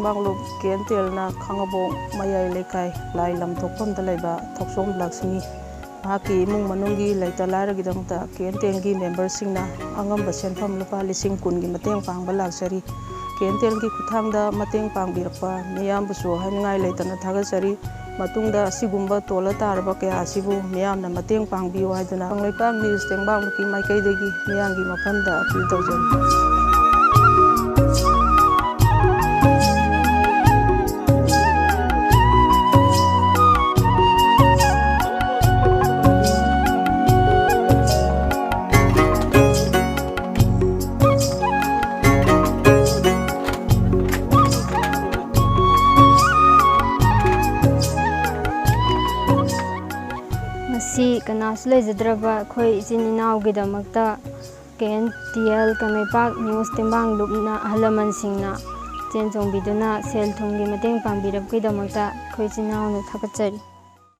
Tengbangbagi KNTL na Khangabok mayai lekai lai lam Thokchom da laiba Thokchom Luxmi Mahaki imung manunggi laita laragi damkta KNTL gi member singna angamba senpham Lupa lising gi mateng pangbirakhiba KNTL gi khuthangda mateng pangbirakhiba miyambusu haingai laitana thagatchari matungda asigumba tolla-taraba kaya asibu miyamna mateng pangbiyo haiduna panglaipak news Tengbangbagi maikeidagi miyangi mafamda appeal tawjari. Si kanasu lejadraba khoi isininaw gidamakta KNTL Kangaipak News Tengbangbagi Ahanthem Singhna chenchongbiduna sel thumgi mateng pangbirakhidamakta khoi isininaw nu thagatchari.